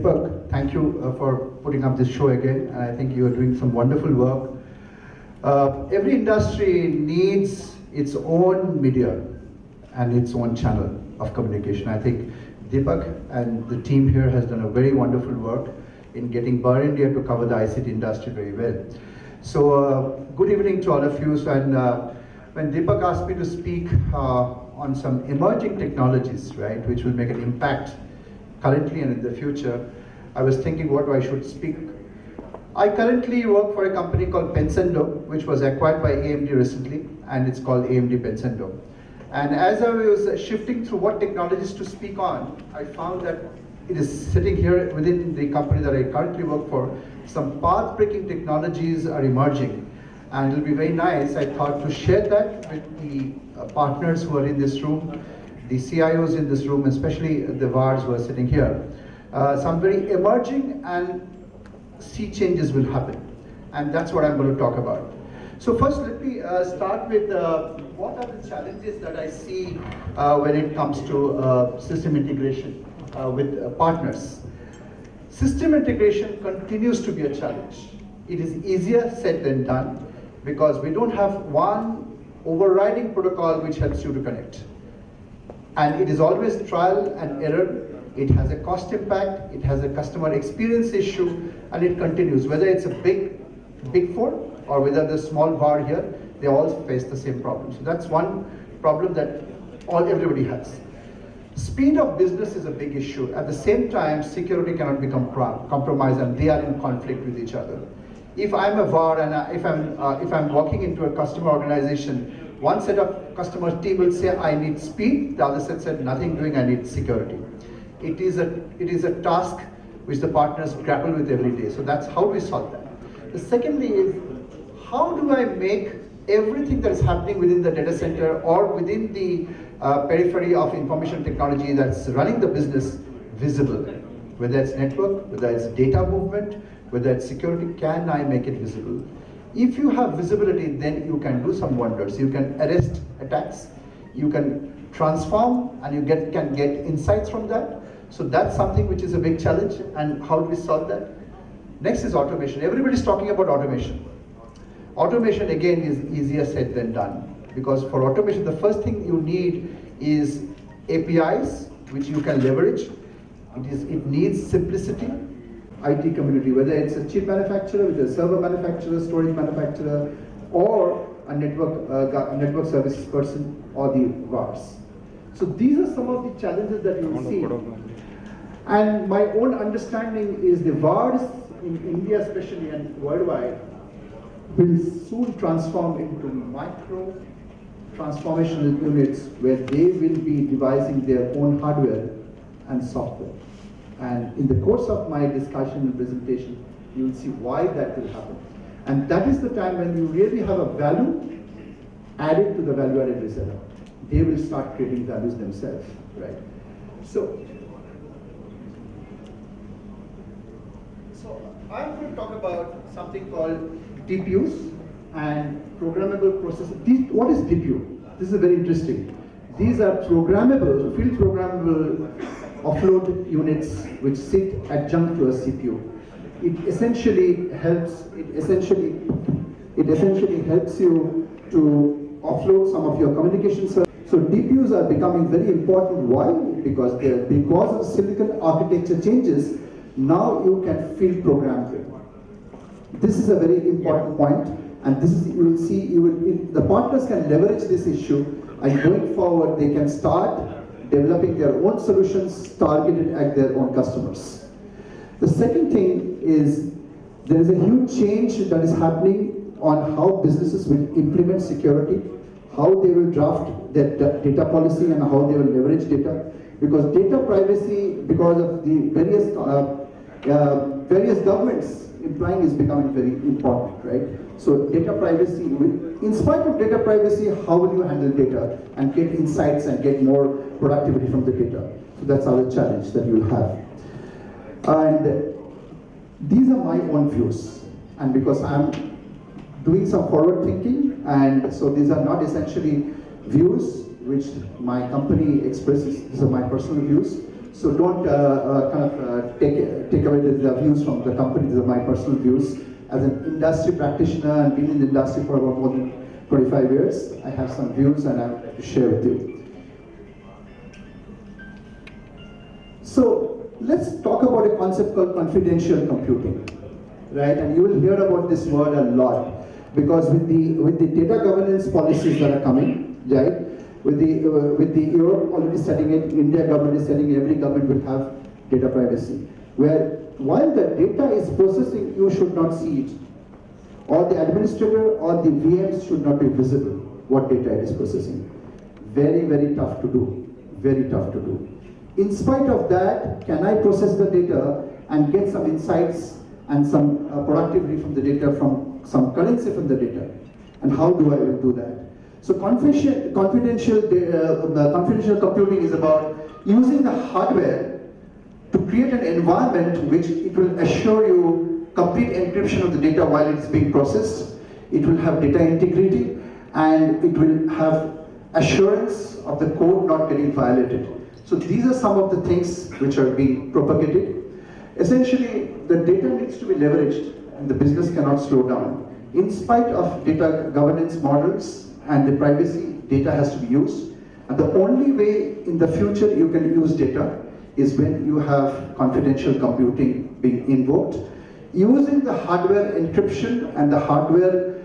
Deepak, thank you for putting up this show again. And I think you are doing some wonderful work. Every industry needs its own media and its own channel of communication. I think Deepak and the team here has done a very wonderful work in getting VAR India to cover the ICT industry very well. So good evening to all of you. So, and when Deepak asked me to speak on some emerging technologies, right, which will make an impact currently and in the future, I was thinking what I should speak. I currently work for a company called Pensando, which was acquired by AMD recently, and it's called AMD Pensando. And as I was shifting through what technologies to speak on, I found that it is sitting here within the company that I currently work for, some path-breaking technologies are emerging. And it'll be very nice, I thought, to share that with the partners who are in this room, the CIOs in this room, especially the VARs who are sitting here. Some very emerging and sea changes will happen. And that's what I'm going to talk about. So first, let me start with what are the challenges that I see when it comes to system integration with partners. System integration continues to be a challenge. It is easier said than done because we don't have one overriding protocol which helps you to connect. And it is always trial and error. It has a cost impact, it has a customer experience issue, and it continues. Whether it's a big four or whether the small VAR here, they all face the same problem. So that's one problem that everybody has. Speed of business is a big issue. At the same time, security cannot become compromised, and they are in conflict with each other. If I'm a VAR and if I'm walking into a customer organization, one set of customer team will say, I need speed. The other set said, nothing doing, I need security. It is a task which the partners grapple with every day. So that's how we solve that. The secondly is, how do I make everything that is happening within the data center or within the periphery of information technology that's running the business visible? Whether it's network, whether it's data movement, whether it's security, can I make it visible? If you have visibility, then you can do some wonders. You can arrest attacks, you can transform, and you can get insights from that. So that's something which is a big challenge, and how do we solve that? Next is automation. Everybody's talking about automation. Automation, again, is easier said than done, because for automation, the first thing you need is APIs, which you can leverage. It needs simplicity. IT community, whether it's a chip manufacturer, whether a server manufacturer, storage manufacturer, or a network services person, or the VARs. So these are some of the challenges that you will see. And my own understanding is the VARs in India especially and worldwide will soon transform into micro transformational units where they will be devising their own hardware and software. And in the course of my discussion and presentation, you will see why that will happen. And that is the time when you really have a value added to the value-added reseller. They will start creating values themselves, right? So I'm going to talk about something called DPUs and programmable processors. What is DPU? This is very interesting. These are programmable, field programmable offload units which sit adjunct to a CPU. It essentially helps you to offload some of your communication services. So DPUs are becoming very important. Why? Because of silicon architecture changes, now you can field program them. This is a very important point, and this is, you will see, the partners can leverage this issue, and going forward they can start developing their own solutions targeted at their own customers. The second thing is, there is a huge change that is happening on how businesses will implement security, how they will draft their data policy, and how they will leverage data. Because data privacy, because of the various governments implying, is becoming very important, right? So data privacy, in spite of data privacy, how will you handle data and get insights and get more productivity from the data? So that's our challenge that you'll have. And these are my own views. And because I'm doing some forward thinking, and so these are not essentially views which my company expresses, these are my personal views. So don't take take away the views from the company. These are my personal views. As an industry practitioner and been in the industry for about more than 25 years, I have some views and I have to share with you. So let's talk about a concept called confidential computing, right? And you will hear about this word a lot because with the data governance policies that are coming, right? With the Europe already setting it, India government is setting it, every government will have data privacy, where while the data is processing, you should not see it. Or the administrator or the VMs should not be visible what data it is processing. Very, very tough to do. Very tough to do. In spite of that, can I process the data and get some insights and some productivity from the data, from some currency from the data? And how do I do that? So confidential computing is about using the hardware to create an environment which it will assure you complete encryption of the data while it's being processed. It will have data integrity and it will have assurance of the code not getting violated. So these are some of the things which are being propagated. Essentially, the data needs to be leveraged and the business cannot slow down. In spite of data governance models and the privacy, data has to be used. And the only way in the future you can use data is when you have confidential computing being invoked, using the hardware encryption and the hardware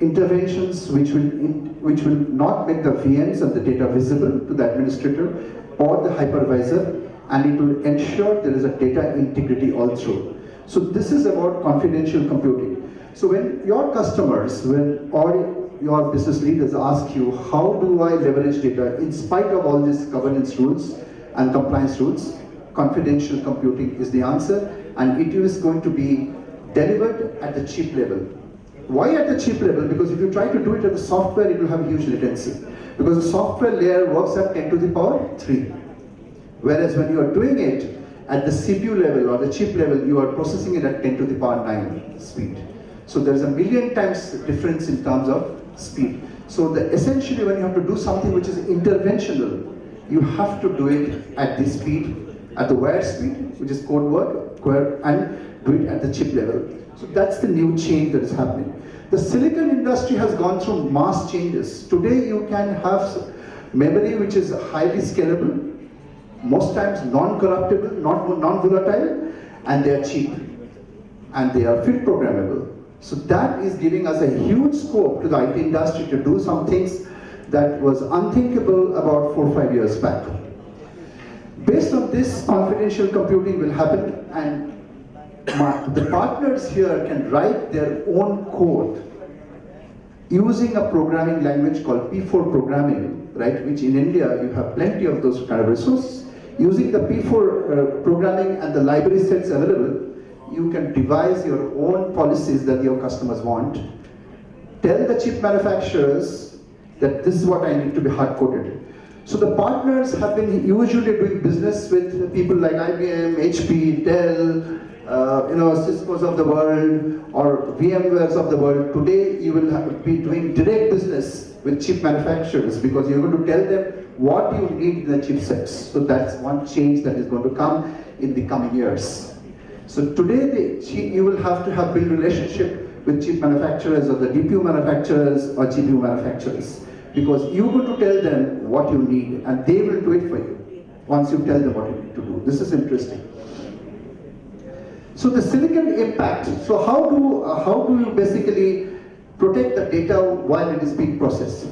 interventions which will not make the VMs and the data visible to the administrator or the hypervisor, and it will ensure there is a data integrity all through. So this is about confidential computing. So when your customers, or your business leaders ask you, how do I leverage data in spite of all these governance rules and compliance rules, confidential computing is the answer, and it is going to be delivered at the chip level. Why at the chip level? Because if you try to do it at the software, it will have huge latency. Because the software layer works at 10 to the power 3. Whereas when you are doing it at the CPU level or the chip level, you are processing it at 10 to the power 9 speed. So there is a million times difference in terms of speed. So essentially when you have to do something which is interventional, you have to do it at this speed, at the wire speed, which is code word, and do it at the chip level. So that's the new change that is happening. The silicon industry has gone through mass changes. Today you can have memory which is highly scalable, most times non-corruptible, non-volatile, and they are cheap, and they are fit programmable. So that is giving us a huge scope to the IT industry to do some things that was unthinkable about 4 or 5 years back. Based on this, confidential computing will happen, and the partners here can write their own code using a programming language called P4 programming, right? Which in India you have plenty of those kind of resources. Using the P4 programming and the library sets available, you can devise your own policies that your customers want. Tell the chip manufacturers that this is what I need to be hard-coded. So the partners have been usually doing business with people like IBM, HP, Dell, Cisco's of the world, or VMware's of the world. Today you will be doing direct business with chip manufacturers because you're going to tell them what you need in the chipsets. So that's one change that is going to come in the coming years. So today you will have to have build relationship with chip manufacturers or the DPU manufacturers or GPU manufacturers, because you're going to tell them what you need and they will do it for you once you tell them what you need to do. This is interesting. So the silicon impact. So how do you basically protect the data while it is being processed?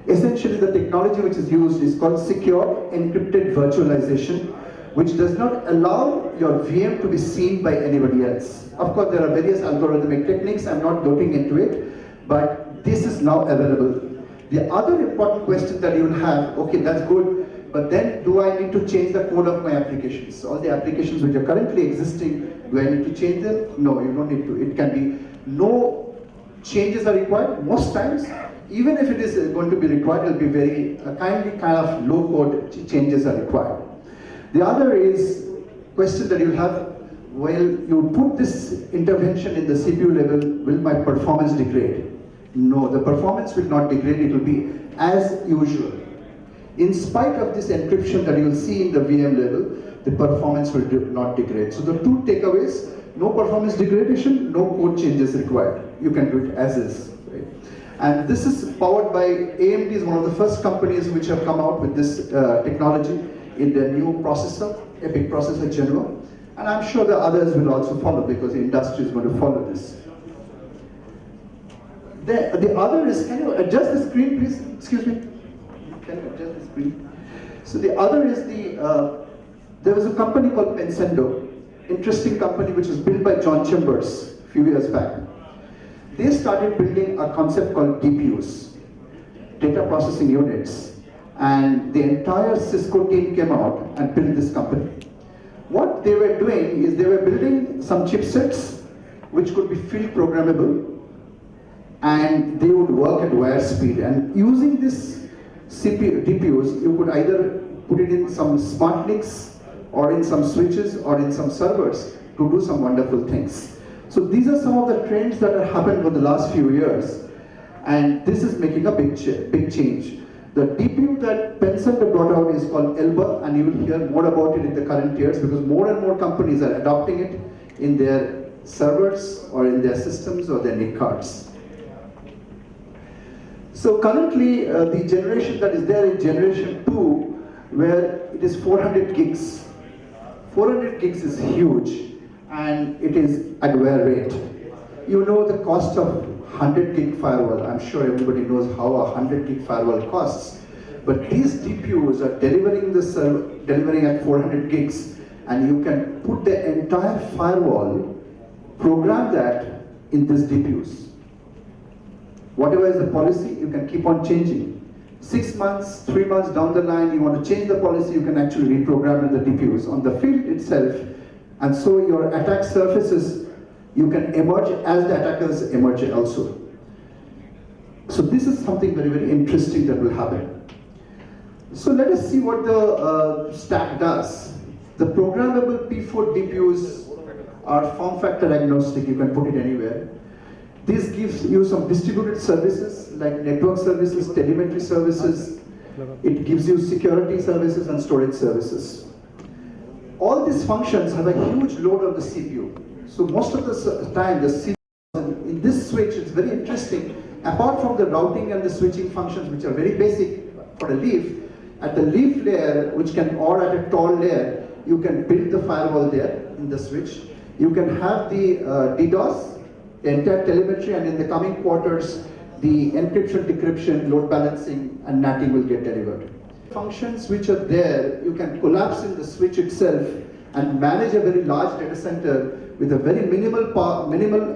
Essentially the technology which is used is called secure encrypted virtualization, which does not allow your VM to be seen by anybody else. Of course, there are various algorithmic techniques, I'm not looking into it, but this is now available. The other important question that you will have, okay, that's good, but then do I need to change the code of my applications? All the applications which are currently existing, do I need to change them? No, you don't need to. It can be no changes are required most times. Even if it is going to be required, it will be very kind of low code changes are required. The other is question that you have, well, you put this intervention in the CPU level, will my performance degrade? No, the performance will not degrade, it will be as usual. In spite of this encryption that you will see in the VM level, the performance will not degrade. So the two takeaways: no performance degradation, no code changes required. You can do it as is. Right? And this is powered by AMD, is one of the first companies which have come out with this technology in their new processor, EPIC processor Genoa. And I'm sure the others will also follow, because the industry is going to follow this. The other is, can you adjust the screen, please? Excuse me. Can you adjust the screen? So the other is there was a company called Pensando, interesting company which was built by John Chambers a few years back. They started building a concept called DPUs, data processing units, and the entire Cisco team came out and built this company. What they were doing is they were building some chipsets which could be field programmable, and they would work at wire speed. And using this DPUs, you could either put it in some smart NICs, or in some switches, or in some servers to do some wonderful things. So these are some of the trends that have happened over the last few years, and this is making a big change. The DPU that Pensando brought out is called Elba, and you will hear more about it in the current years, because more and more companies are adopting it in their servers or in their systems or their NIC cards. So currently, the generation that is there is generation 2, where it is 400 gigs. 400 gigs is huge, and it is at wear rate. You know the cost of 100 gig firewall. I'm sure everybody knows how a 100 gig firewall costs. But these DPUs are delivering at 400 gigs, and you can put the entire firewall, program that in these DPUs. Whatever is the policy, you can keep on changing. 6 months, 3 months down the line, you want to change the policy, you can actually reprogram in the DPUs on the field itself. And so your attack surfaces, you can emerge as the attackers emerge also. So this is something very, very interesting that will happen. So let us see what the stack does. The programmable P4 DPUs are form factor agnostic, you can put it anywhere. This gives you some distributed services like network services, telemetry services. It gives you security services and storage services. All these functions have a huge load on the CPU. So most of the time, the CPU in this switch is very interesting. Apart from the routing and the switching functions, which are very basic for a leaf, at the leaf layer, which can, or at a tall layer, you can build the firewall there in the switch. You can have the DDoS, the entire telemetry, and in the coming quarters, the encryption, decryption, load balancing, and NATing will get delivered. Functions which are there, you can collapse in the switch itself and manage a very large data center with a very minimal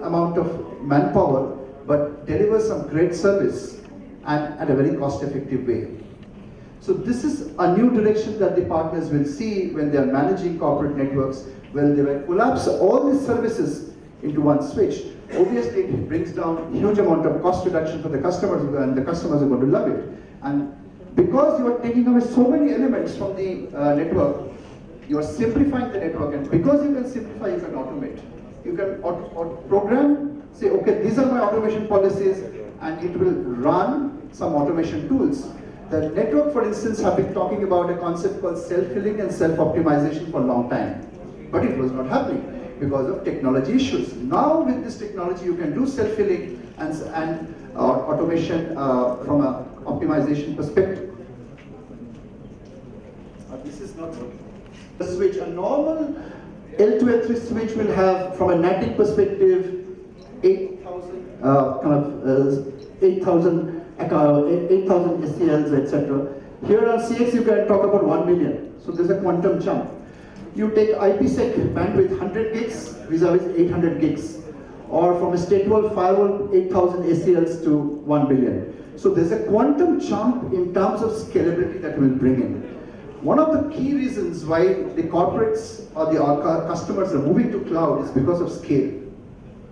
amount of manpower, but deliver some great service and at a very cost-effective way. So this is a new direction that the partners will see when they are managing corporate networks, when they will collapse all these services into one switch. Obviously, it brings down huge amount of cost reduction for the customers, and the customers are going to love it. And because you are taking away so many elements from the network, you are simplifying the network, and because you can simplify, you can automate. You can program, say, okay, these are my automation policies, and it will run some automation tools. The network, for instance, have been talking about a concept called self-healing and self-optimization for a long time, but it was not happening because of technology issues. Now with this technology, you can do self-healing and automation from an optimization perspective. This is not the switch. A normal L2 L3 switch will have, from a NATing perspective, 8,000 SCLs, etc. Here on CX, you can talk about 1 million. So there's a quantum jump. You take IPsec bandwidth 100 gigs vis-a-vis 800 gigs, or from a statewide firewall 8,000 SCLs to 1 billion. So there's a quantum jump in terms of scalability that we'll bring in. One of the key reasons why the corporates or the customers are moving to cloud is because of scale.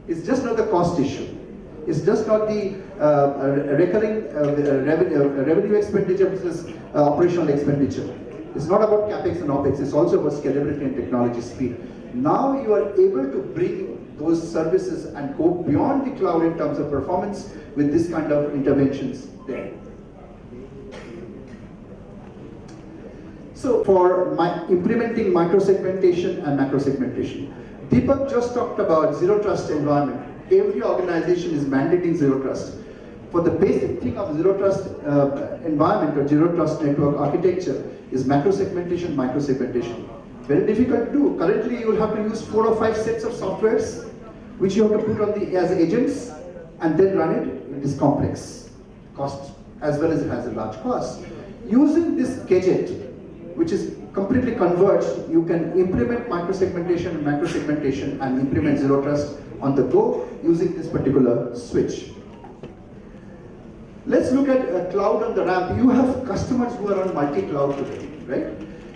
It's just not the cost issue. It's just not the recurring revenue expenditure versus operational expenditure. It's not about capex and opex. It's also about scalability and technology speed. Now you are able to bring those services and go beyond the cloud in terms of performance with this kind of interventions there. So for implementing micro-segmentation and macro-segmentation, Deepak just talked about zero trust environment. Every organization is mandating zero trust. For the basic thing of zero trust environment or zero trust network architecture is macro-segmentation, micro-segmentation. Very difficult to do. Currently you will have to use 4 or 5 sets of softwares which you have to put on as agents and then run it. It is complex, cost as well as it has a large cost. Using this gadget, which is completely converged, you can implement micro-segmentation and macro-segmentation and implement zero trust on the go using this particular switch. Let's look at cloud on the ramp. You have customers who are on multi-cloud today, right?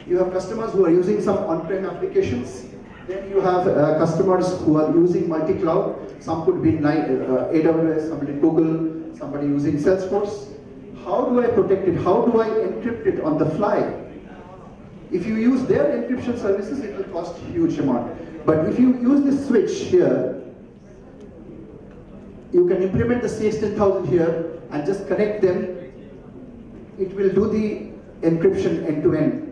You have customers who are using some on-prem applications. Then you have customers who are using multi-cloud. Some could be AWS, somebody Google, somebody using Salesforce. How do I protect it? How do I encrypt it on the fly? If you use their encryption services, it will cost a huge amount. But if you use this switch here, you can implement the CS10000 here and just connect them. It will do the encryption end to end.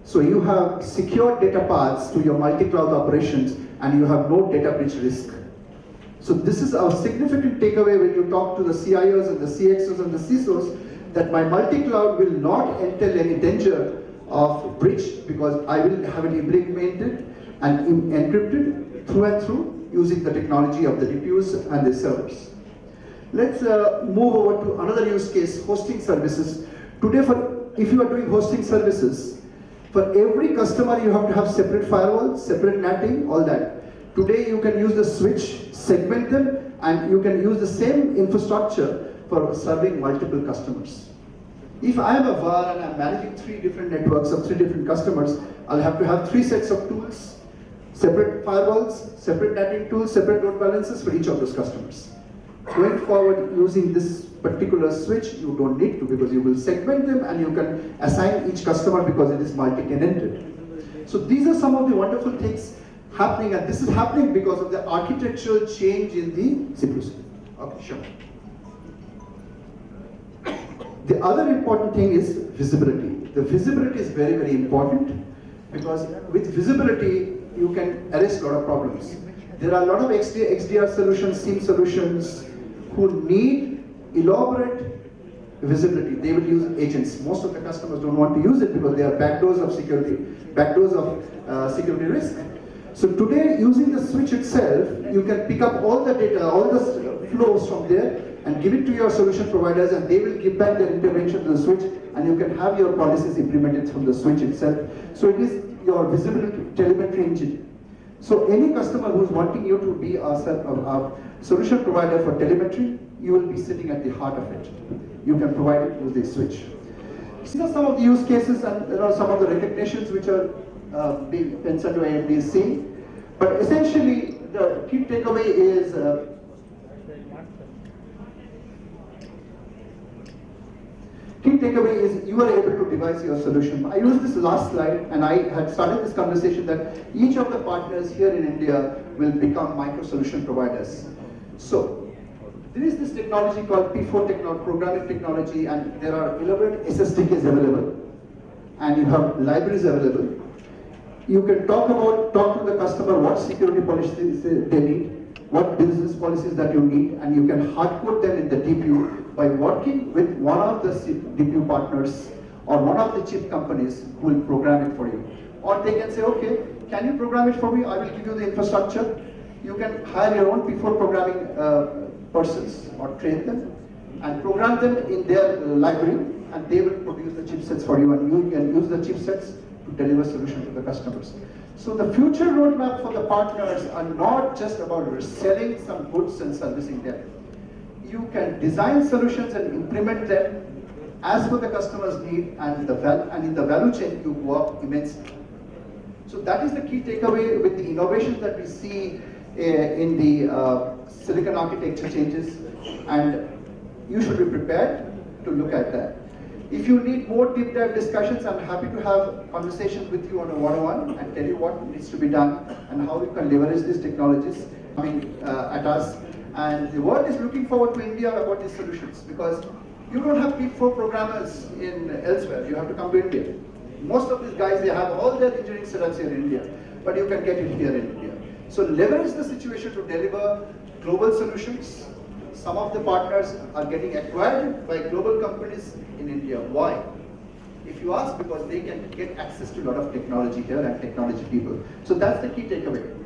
So you have secure data paths to your multi-cloud operations and you have no data breach risk. So this is our significant takeaway when you talk to the CIOs and the CXOs and the CISOs, that my multi-cloud will not entail any danger of breach because I will have it implemented and encrypted through and through using the technology of the DPUs and the servers. Let's move over to another use case, hosting services. Today, if you are doing hosting services, for every customer you have to have separate firewall, separate NATing, all that. Today you can use the switch, segment them, and you can use the same infrastructure for serving multiple customers. If I am a VAR and I'm managing 3 different networks of 3 different customers, I'll have to have 3 sets of tools, separate firewalls, separate NATing tools, separate load balancers for each of those customers. Going forward, using this particular switch, you don't need to, because you will segment them and you can assign each customer because it is multi-tenanted. So these are some of the wonderful things happening, and this is happening because of the architectural change in the CPU. Okay, sure. The other important thing is visibility. The visibility is very, very important because with visibility, you can arrest a lot of problems. There are a lot of XDR solutions, SIEM solutions who need elaborate visibility. They will use agents. Most of the customers don't want to use it because they are backdoors of security, security risk. So today, using the switch itself, you can pick up all the data, all the flows from there and give it to your solution providers, and they will give back their intervention to the switch, and you can have your policies implemented from the switch itself. So it is your visibility telemetry engine. So any customer who's wanting you to be a solution provider for telemetry, you will be sitting at the heart of it. You can provide it with the switch. These are some of the use cases, and there are some of the recognitions which are being Pensando AMD is seeing. But essentially, the key takeaway is you are able to devise your solution. I used this last slide, and I had started this conversation that each of the partners here in India will become micro solution providers. So there is this technology called P4 technology, programming technology, and there are elaborate SSDKs available, and you have libraries available. You can talk to the customer what security policies they need, what business policies that you need, and you can hardcode them in the DPU by working with one of the DPU partners or one of the chip companies who will program it for you. Or they can say, okay, can you program it for me? I will give you the infrastructure. You can hire your own P4 programming persons or train them and program them in their library, and they will produce the chipsets for you, and you can use the chipsets to deliver solution to the customers. So the future roadmap for the partners are not just about selling some goods and servicing them. You can design solutions and implement them as per the customer's need, and in the value chain you go up immensely. So that is the key takeaway with the innovations that we see in the silicon architecture changes, and you should be prepared to look at that. If you need more deep dive discussions, I'm happy to have conversations with you on a one-on-one and tell you what needs to be done and how we can leverage these technologies coming at us. And the world is looking forward to India about these solutions, because you don't have P4 programmers in elsewhere. You have to come to India. Most of these guys, they have all their engineering setups here in India, but you can get it here in India. So leverage the situation to deliver global solutions. Some of the partners are getting acquired by global companies in India. Why? If you ask, because they can get access to a lot of technology here and technology people. So that's the key takeaway.